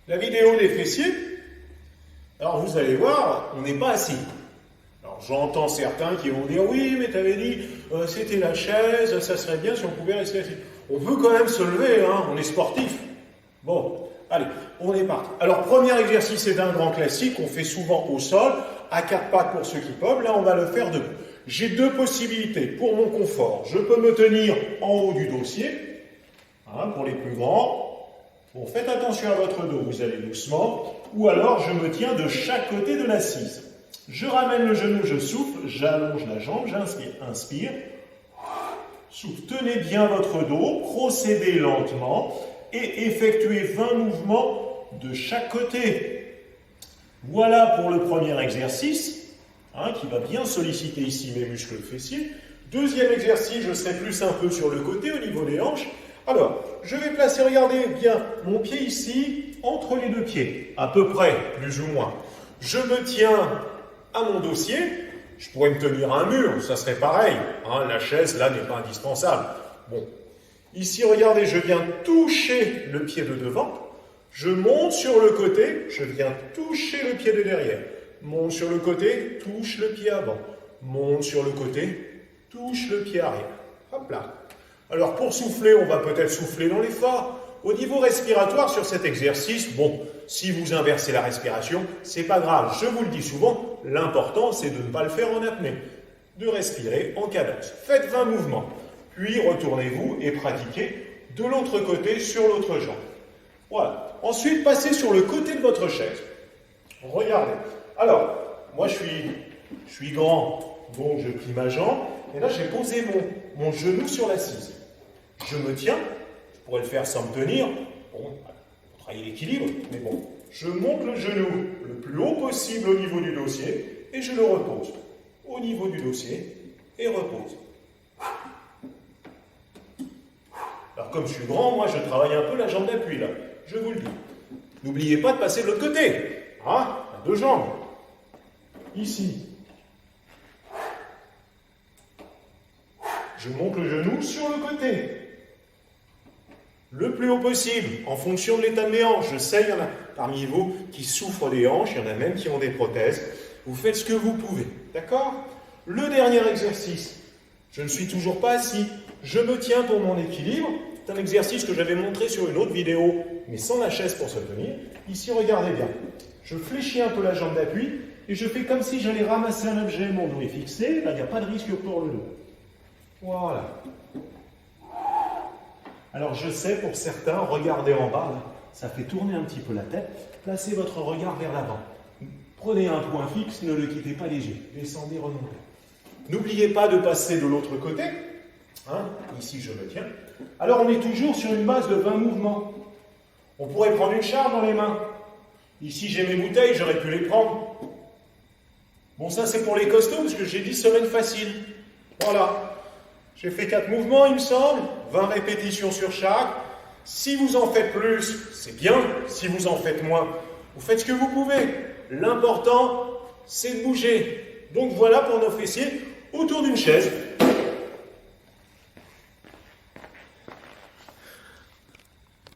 la vidéo des fessiers, alors vous allez voir, on n'est pas assis. Alors j'entends certains qui vont dire, oui, mais tu avais dit, c'était la chaise, ça serait bien si on pouvait rester assis. On peut quand même se lever, hein, on est sportif. Bon, allez, on est parti. Alors, premier exercice, c'est un grand classique, on fait souvent au sol, à quatre pattes pour ceux qui peuvent. Là, on va le faire debout. J'ai deux possibilités pour mon confort. Je peux me tenir en haut du dossier, hein, pour les plus grands. Bon, faites attention à votre dos, vous allez doucement. Ou alors, je me tiens de chaque côté de l'assise. Je ramène le genou, je souffle, j'allonge la jambe, j'inspire. Inspire. Souffle. Tenez bien votre dos, procédez lentement et effectuez 20 mouvements de chaque côté. Voilà pour le premier exercice, hein, qui va bien solliciter ici mes muscles fessiers. Deuxième exercice, je serai plus un peu sur le côté, au niveau des hanches. Alors, je vais placer, regardez bien, mon pied ici, entre les deux pieds, à peu près, plus ou moins. Je me tiens à mon dossier. Je pourrais me tenir à un mur, ça serait pareil. Hein, la chaise, là, n'est pas indispensable. Bon. Ici, regardez, je viens toucher le pied de devant. Je monte sur le côté, je viens toucher le pied de derrière. Monte sur le côté, touche le pied avant. Monte sur le côté, touche le pied arrière. Hop là. Alors, pour souffler, on va peut-être souffler dans l'effort. Au niveau respiratoire, sur cet exercice, bon, si vous inversez la respiration, c'est pas grave. Je vous le dis souvent, l'important, c'est de ne pas le faire en apnée. De respirer en cadence. Faites 20 mouvements. Puis, retournez-vous et pratiquez de l'autre côté sur l'autre jambe. Voilà. Ensuite, passez sur le côté de votre chaise. Regardez. Alors, moi, je suis grand, donc je plie ma jambe. Et là, j'ai posé mon genou sur l'assise. Je me tiens. Je pourrais le faire sans me tenir. Bon, pour travailler l'équilibre. Mais bon, je monte le genou le plus haut possible au niveau du dossier et je le repose. Au niveau du dossier et repose. Alors, comme je suis grand, moi, je travaille un peu la jambe d'appui, là. Je vous le dis. N'oubliez pas de passer de l'autre côté. Hein, à deux jambes. Ici. Je monte le genou sur le côté. Le plus haut possible, en fonction de l'état de mes hanches. Je sais, il y en a parmi vous qui souffrent des hanches, il y en a même qui ont des prothèses. Vous faites ce que vous pouvez, d'accord? Le dernier exercice, je ne suis toujours pas assis. Je me tiens pour mon équilibre. C'est un exercice que j'avais montré sur une autre vidéo, mais sans la chaise pour se tenir. Ici, regardez bien. Je fléchis un peu la jambe d'appui et je fais comme si j'allais ramasser un objet. Mon dos est fixé. Là, il n'y a pas de risque pour le dos. Voilà. Alors, je sais, pour certains, regardez en bas, là, ça fait tourner un petit peu la tête. Placez votre regard vers l'avant. Prenez un point fixe, ne le quittez pas léger. Descendez, remontez. N'oubliez pas de passer de l'autre côté. Hein, ici, je me tiens. Alors, on est toujours sur une base de 20 mouvements. On pourrait prendre une charge dans les mains. Ici, j'ai mes bouteilles, j'aurais pu les prendre. Bon, ça, c'est pour les costauds, parce que j'ai dit semaine facile. Voilà. J'ai fait 4 mouvements, il me semble. 20 répétitions sur chaque. Si vous en faites plus, c'est bien. Si vous en faites moins, vous faites ce que vous pouvez. L'important, c'est de bouger. Donc, voilà pour nos fessiers autour d'une chaise.